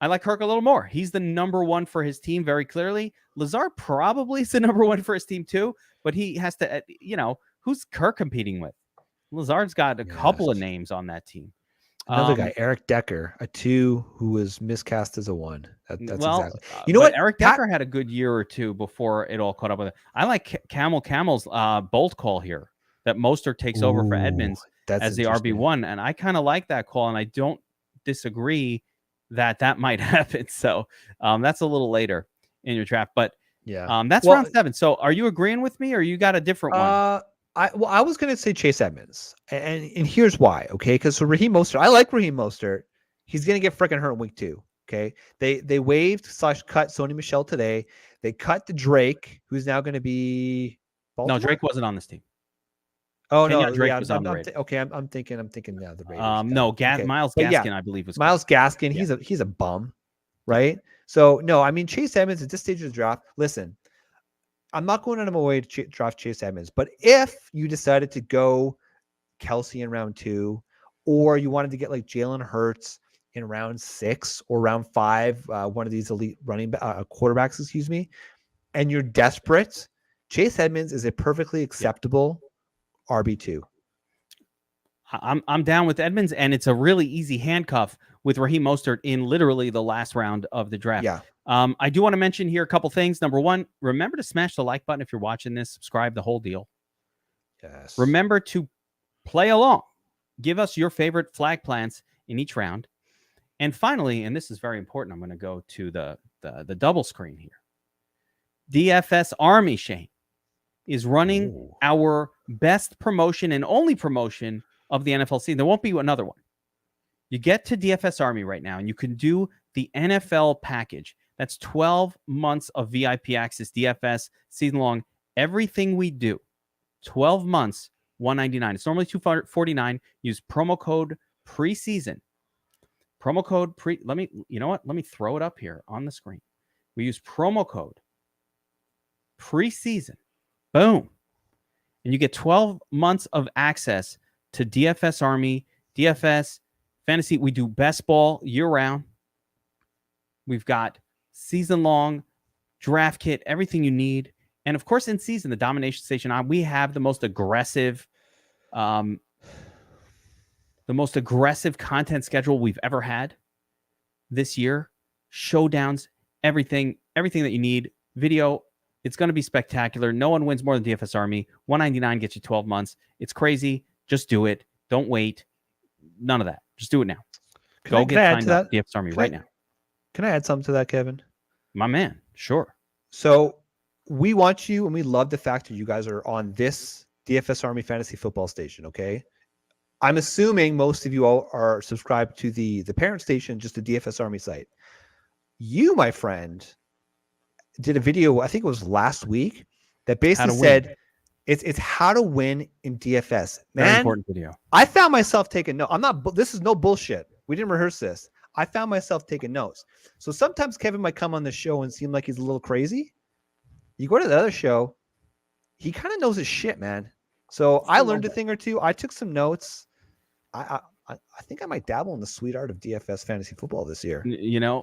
I like Kirk a little more. He's the number one for his team very clearly. Lazard probably is the number one for his team too, but he has to, who's Kirk competing with? Lazard's got a couple of names on that team. Another guy, Eric Decker, a 2 who was miscast as a 1. That's exactly. You know what? Eric Decker had a good year or two before it all caught up with it. I like Camel's bolt call here that Mostert takes over for Edmonds as the RB1, and I kind of like that call, and I don't disagree that might happen. So that's a little later in your draft, but that's round 7. So are you agreeing with me, or you got a different one? I was going to say Chase Edmonds, and here's why, okay? Because for Raheem Mostert, I like Raheem Mostert. He's going to get freaking hurt in week 2, okay? They waived / cut Sony Michel today. They cut the Drake, who's now going to be Baltimore? No, Drake wasn't on this team. Oh, no, Drake was on the Raiders. I'm thinking now the Raiders. No, Myles Gaskin, I believe was Myles Gaskin. He's a bum, right? So no, I mean Chase Edmonds at this stage of the draft. Listen, I'm not going out of my way to draft Chase Edmonds, but if you decided to go Kelsey in round 2, or you wanted to get like Jalen Hurts in round 6 or round 5, one of these elite quarterbacks, and you're desperate, Chase Edmonds is a perfectly acceptable RB2. I'm down with Edmonds, and it's a really easy handcuff with Raheem Mostert in literally the last round of the draft. Yeah. I do want to mention here a couple things. Number one, remember to smash the like button if you're watching this, subscribe, the whole deal. Yes. Remember to play along. Give us your favorite flag plants in each round. And finally, and this is very important, I'm going to go to the double screen here. DFS Army, Shane, is running our best promotion and only promotion of the NFL season. There won't be another one. You get to DFS Army right now, and you can do the NFL package. That's 12 months of VIP access, DFS, season long, everything we do. 12 months, $199. It's normally $249. Use promo code preseason. Promo code let me throw it up here on the screen. We use promo code preseason. Boom. And you get 12 months of access to DFS Army, DFS, Fantasy. We do best ball year round. We've got season long draft kit, everything you need. And of course, in season, the Domination Station we have the most aggressive content schedule we've ever had this year. Showdowns, everything that you need. Video, it's going to be spectacular. No one wins more than DFS Army. $199 gets you 12 months. It's crazy. Just do it. Don't wait. None of that. Just do it now. Go get signed up DFS Army right now. Can I add something to that, Kevin? My man. Sure. So we want you, and we love the fact that you guys are on this DFS Army Fantasy Football Station, okay? I'm assuming most of you all are subscribed to the parent station, just the DFS Army site. You, my friend, did a video, I think it was last week, that basically said it's how to win in DFS. Man, very important video. I found myself taking notes. This is no bullshit. We didn't rehearse this. I found myself taking notes. So sometimes Kevin might come on the show and seem like he's a little crazy. You go to the other show, he kind of knows his shit, man. So I learned a thing or two. I took some notes. I think I might dabble in the sweet art of DFS fantasy football this year.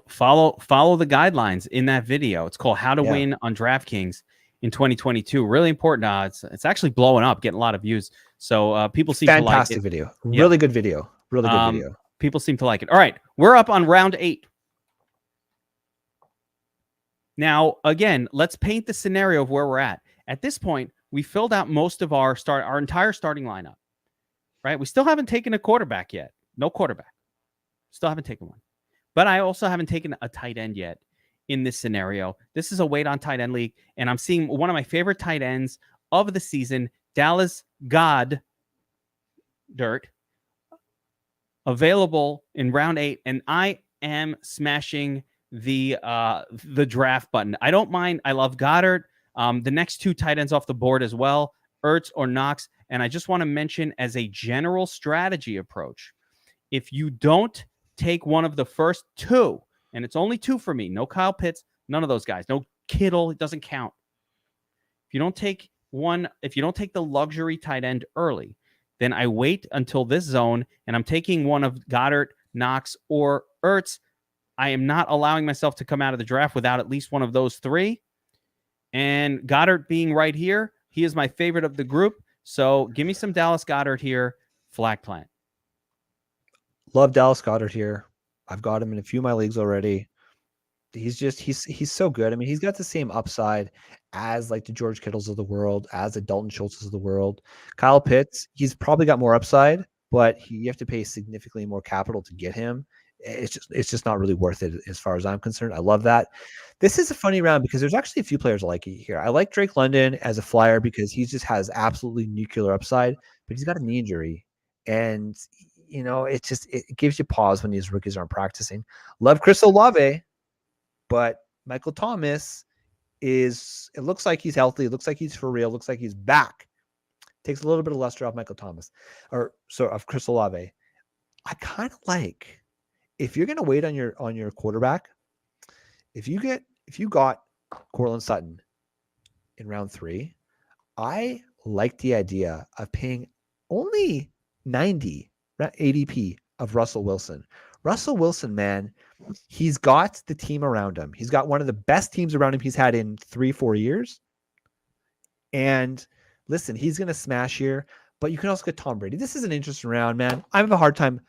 Follow the guidelines in that video. It's called How to Win on DraftKings in 2022. Really important. It's actually blowing up, getting a lot of views. So people seem to like it. Fantastic video. Really good video. Really good video. People seem to like it. All right, we're up on round 8. Now, again, let's paint the scenario of where we're at. At this point, we filled out most of our entire starting lineup. Right? We still haven't taken a quarterback yet. No quarterback. Still haven't taken one. But I also haven't taken a tight end yet in this scenario. This is a wait on tight end league, and I'm seeing one of my favorite tight ends of the season, Dallas Goedert, available in round 8, and I am smashing the draft button. I don't mind. I love Goddard. The next 2 tight ends off the board as well, Ertz or Knox. And I just want to mention, as a general strategy approach, if you don't take one of the first 2, and it's only 2 for me, no Kyle Pitts, none of those guys, no Kittle, it doesn't count. If you don't take the luxury tight end early, then I wait until this zone, and I'm taking one of Goddard, Knox, or Ertz. I am not allowing myself to come out of the draft without at least one of those three. And Goddard being right here, he is my favorite of the group. So give me some Dallas Goddard here, flag plant. Love Dallas Goddard here. I've got him in a few of my leagues already. He's so good. I mean, he's got the same upside as like the George Kittles of the world, as the Dalton Schultzes of the world. Kyle Pitts, he's probably got more upside, but you have to pay significantly more capital to get him. It's just not really worth it as far as I'm concerned. I love that. This is a funny round because there's actually a few players I like here. I like Drake London as a flyer because he just has absolutely nuclear upside, but he's got a knee injury. And it gives you pause when these rookies aren't practicing. Love Chris Olave, but Michael Thomas it looks like he's healthy. It looks like he's for real. It looks like he's back. Takes a little bit of luster off Michael Thomas of Chris Olave. I kind of like, if you're going to wait on your quarterback, if you got Courtland Sutton in round 3, I like the idea of paying only 90 ADP of Russell Wilson. Russell Wilson, man, he's got the team around him. He's got one of the best teams around him he's had in 3-4 years. And listen, he's going to smash here, but you can also get Tom Brady. This is an interesting round, man. I have a hard time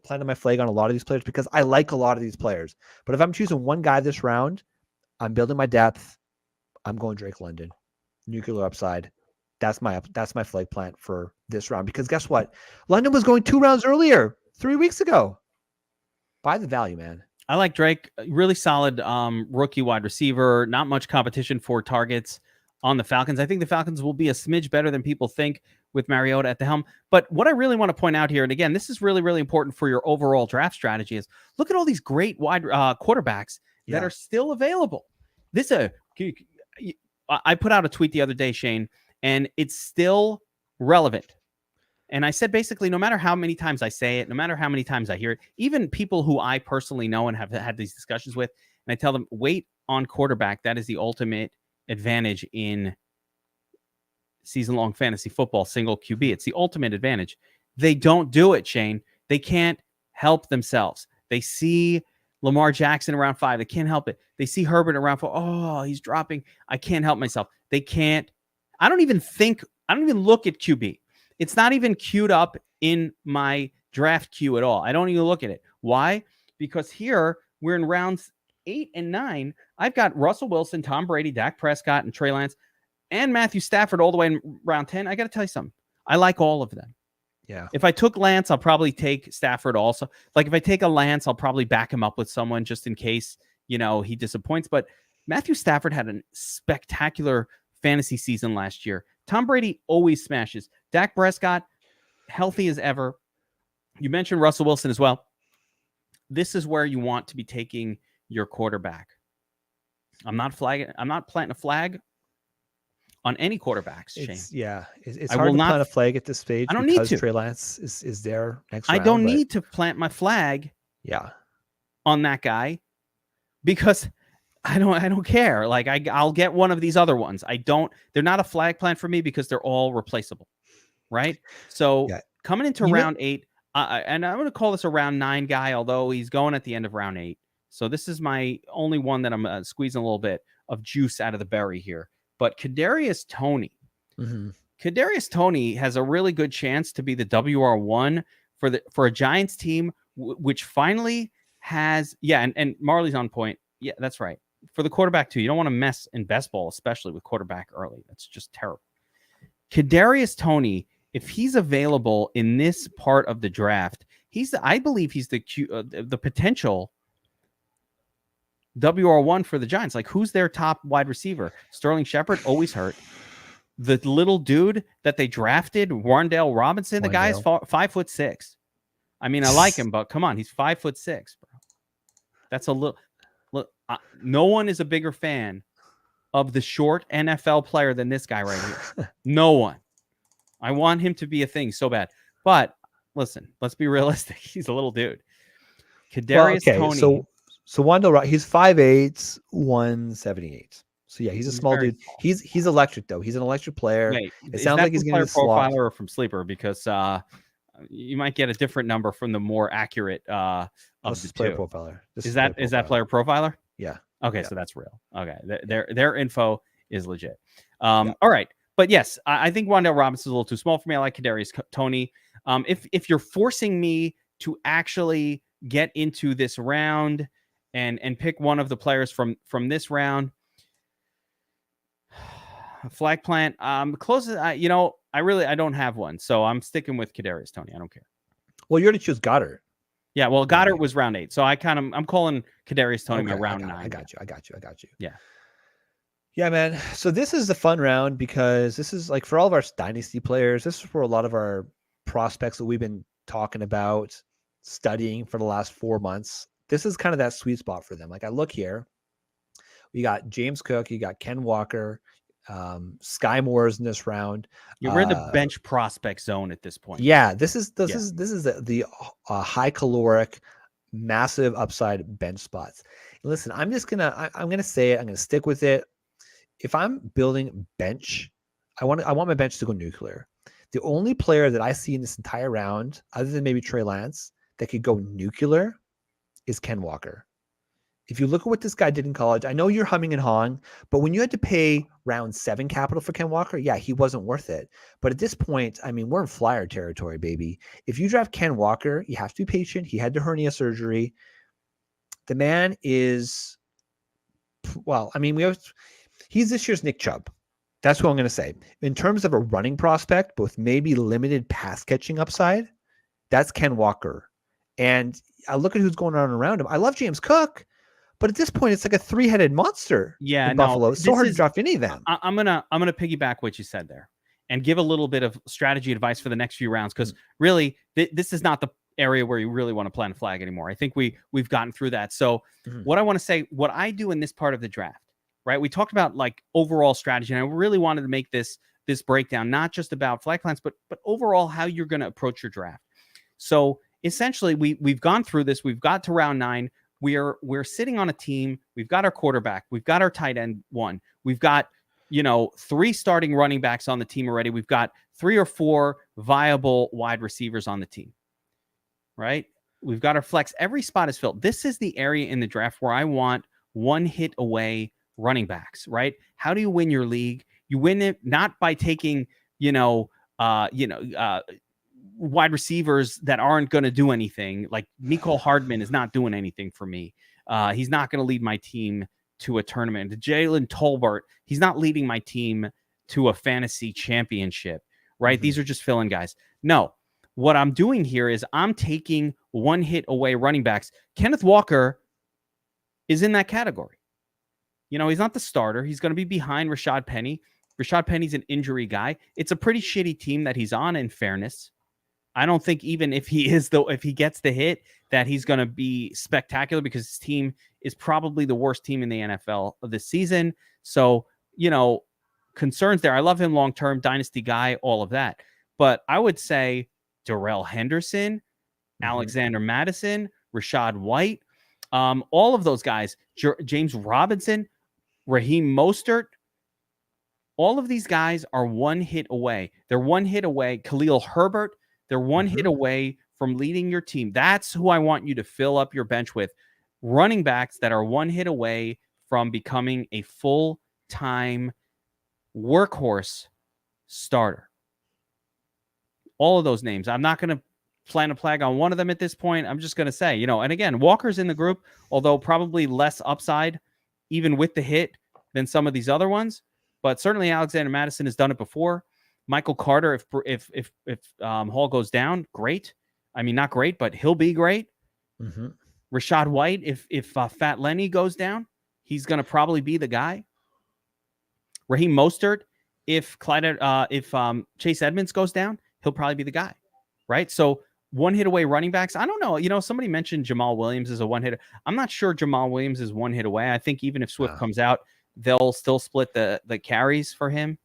planting my flag on a lot of these players because I like a lot of these players. But if I'm choosing one guy this round, I'm building my depth. I'm going Drake London. Nuclear upside. That's my flag plant for this round, because guess what? London was going 2 rounds earlier, 3 weeks ago. Buy the value, man. I like Drake. Really solid rookie wide receiver. Not much competition for targets on the Falcons. I think the Falcons will be a smidge better than people think with Mariota at the helm. But what I really want to point out here, and again, this is really, really important for your overall draft strategy, is look at all these great wide quarterbacks that are still available. I put out a tweet the other day, Shane, and it's still relevant. And I said, basically, no matter how many times I say it, no matter how many times I hear it, even people who I personally know and have had these discussions with, and I tell them, wait on quarterback. That is the ultimate advantage in season-long fantasy football, single QB. It's the ultimate advantage. They don't do it, Shane. They can't help themselves. They see Lamar Jackson around 5. They can't help it. They see Herbert around 4. Oh, he's dropping. I can't help myself. They can't. I don't even look at QB. It's not even queued up in my draft queue at all. I don't even look at it. Why? Because here we're in rounds 8 and 9. I've got Russell Wilson, Tom Brady, Dak Prescott, and Trey Lance, and Matthew Stafford all the way in round 10. I got to tell you something. I like all of them. Yeah. If I took Lance, I'll probably take Stafford also. Like if I take a Lance, I'll probably back him up with someone just in case, he disappoints. But Matthew Stafford had a spectacular fantasy season last year. Tom Brady always smashes. Dak Prescott, healthy as ever. You mentioned Russell Wilson as well. This is where you want to be taking your quarterback. I'm not planting a flag on any quarterbacks, Shane. It's hard to plant a flag at this stage. I don't need to. Trey Lance is there next round. I don't need to plant my flag on that guy because I don't care. Like I'll get one of these other ones. They're not a flag plant for me because they're all replaceable. Right. So coming into round 8, and I'm going to call this a round 9 guy, although he's going at the end of round 8. So this is my only one that I'm squeezing a little bit of juice out of the berry here. But Kadarius Toney. Mm-hmm. Kadarius Toney has a really good chance to be the WR1 for a Giants team, which finally has, and Marley's on point. Yeah, that's right. For the quarterback too. You don't want to mess in best ball, especially with quarterback early. That's just terrible. Kadarius Toney, if he's available in this part of the draft, I believe he's the potential WR1 for the Giants. Like, who's their top wide receiver? Sterling Shepard, always hurt. The little dude that they drafted, Warndale Robinson, the guy is 5'6". I mean, I like him, but come on, he's 5'6", bro. That's a little. Look, no one is a bigger fan of the short NFL player than this guy right here. No one. I want him to be a thing so bad. But listen, let's be realistic. He's a little dude. Kadarius Toney. So Wandale, he's 5'8", 178. So yeah, he's a small dude. Small. He's electric though. He's an electric player. Wait, it sounds like he's going to be profiler from Sleeper because you might get a different number from the more accurate of This the is player two. profiler. Is that player profiler? Yeah. Okay, Yeah. so that's real. Okay, their info is legit. Yeah. All right, but yes, I think Wandale Robinson is a little too small for me. I like Kadarius Toney. If you're forcing me to actually get into this round and pick one of the players from this round, flag plant, closest. I don't have one, so I'm sticking with Kadarius Toney. I don't care. Well, you're going to choose Goddard. Yeah, well, Goddard was round 8, so I'm calling Kadarius Toney my round 9. I got you. Yeah. Yeah, man. So this is the fun round because this is like for all of our dynasty players, this is for a lot of our prospects that we've been talking about, studying for the last 4 months. This is kind of that sweet spot for them. Like I look here, we got James Cook, you got Ken Walker, Sky Moore's in this round. We're in the bench prospect zone at this point. Yeah, this is the high caloric, massive upside bench spots. Listen, I'm gonna say it. I'm gonna stick with it. If I'm building bench, I want my bench to go nuclear. The only player that I see in this entire round, other than maybe Trey Lance, that could go nuclear is Ken Walker. If you look at what this guy did in college, I know you're humming and hawing, but when you had to pay round 7 capital for Ken Walker, yeah, he wasn't worth it. But at this point, I mean, we're in flyer territory, baby. If you draft Ken Walker, you have to be patient. He had the hernia surgery. The man is, well, I mean, he's this year's Nick Chubb. That's what I'm going to say. In terms of a running prospect, with maybe limited pass catching upside, that's Ken Walker. And I look at who's going on around him. I love James Cook. But at this point, it's like a 3-headed monster. Yeah, in Buffalo. It's so hard to draft any of them. I'm gonna piggyback what you said there, and give a little bit of strategy advice for the next few rounds, because really, this is not the area where you really want to plant a flag anymore. I think we've gotten through that. So what I want to say, what I do in this part of the draft, right? We talked about like overall strategy, and I really wanted to make this breakdown not just about flag plants, but overall how you're going to approach your draft. So essentially, we've gone through this. We've got to round 9. We're sitting on a team. We've got our quarterback. We've got our tight end 1. We've got 3 starting running backs on the team already. We've got 3 or 4 viable wide receivers on the team. Right? We've got our flex. Every spot is filled. This is the area in the draft where I want one hit away running backs. Right? How do you win your league? You win it not by taking wide receivers that aren't going to do anything. Like Mecole Hardman is not doing anything for me. He's not going to lead my team to a tournament. Jalen Tolbert, he's not leading my team to a fantasy championship, right? These are just fill-in guys. No, what I'm doing here is I'm taking one hit away running backs. Kenneth Walker is in that category. He's not the starter. He's going to be behind Rashad Penny. Rashad Penny's an injury guy. It's a pretty shitty team that he's on, in fairness. I don't think even if he gets the hit, that he's going to be spectacular, because his team is probably the worst team in the NFL of this season. So, concerns there. I love him long-term, dynasty guy, all of that. But I would say Darrell Henderson, Alexander Madison, Rashad White, all of those guys, James Robinson, Raheem Mostert, all of these guys are one hit away. They're one hit away. Khalil Herbert, they're one hit away from leading your team. That's who I want you to fill up your bench with. Running backs that are one hit away from becoming a full-time workhorse starter. All of those names. I'm not going to plant a flag on one of them at this point. I'm just going to say, and again, Walker's in the group, although probably less upside, even with the hit, than some of these other ones. But certainly Alexander Madison has done it before. Michael Carter, if Hall goes down, great. I mean, not great, but he'll be great. Rashad White, if Fat Lenny goes down, he's going to probably be the guy. Raheem Mostert, if Chase Edmonds goes down, he'll probably be the guy, right? So one hit away running backs. I don't know. Somebody mentioned Jamal Williams as a one hitter. I'm not sure Jamal Williams is one hit away. I think even if Swift comes out, they'll still split the carries for him.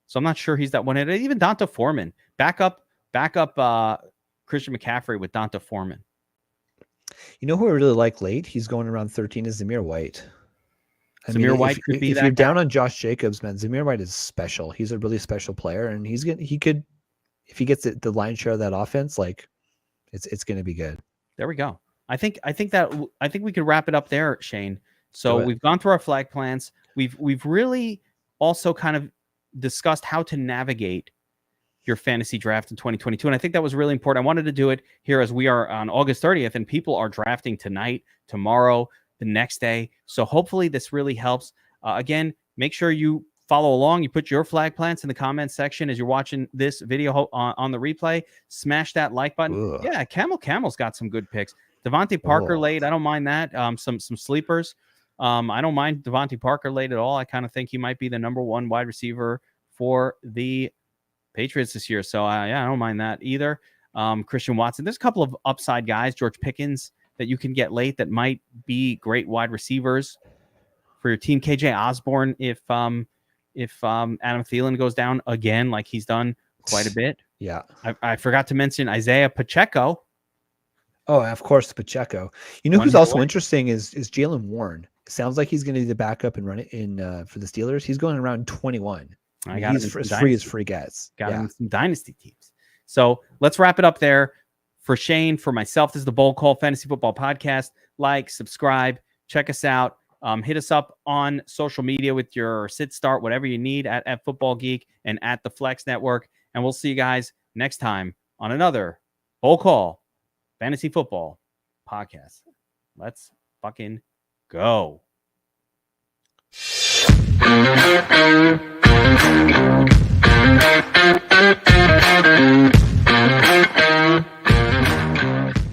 So I'm not sure he's that one hitter. Even Donta Foreman, back up Christian McCaffrey with Donta Foreman. Who I really like late? He's going around 13 is Zamir White. Zamir White could be that. If you're down on Josh Jacobs, man, Zamir White is special. He's a really special player, and he could if he gets the lion's share of that offense, like it's going to be good. There we go. I think we could wrap it up there, Shane. So Do it. we've gone through our flag plans. We've really also kind of discussed how to navigate your fantasy draft in 2022. And I think that was really important. I wanted to do it here as we are on August 30th and people are drafting tonight, tomorrow, the next day. So hopefully this really helps. Again, make sure you follow along. You put your flag plants in the comments section as you're watching this video on the replay. Smash that like button. Ugh. Yeah, Camel's got some good picks. Devontae Parker late. I don't mind that. Some sleepers. I don't mind Devontae Parker late at all. I kind of think he might be the number one wide receiver for the Patriots this year. So yeah, I don't mind that either. Christian Watson. There's a couple of upside guys, George Pickens, that you can get late that might be great wide receivers for your team. KJ Osborne, if Adam Thielen goes down again, like he's done quite a bit. Yeah. I forgot to mention Isaiah Pacheco. Oh, and of course, Pacheco. You know who's also interesting is Jalen Warren. It sounds like he's going to be the backup and run it in for the Steelers. He's going around 21. He's as free as free gets. Got him in some dynasty teams. So let's wrap it up there. For Shane, for myself, this is the Bold Call Fantasy Football Podcast. Like, subscribe, check us out. Hit us up on social media with your sit start, whatever you need at Football Geek and at the Flex Network. And we'll see you guys next time on another Bold Call Fantasy Football Podcast. Let's fucking go.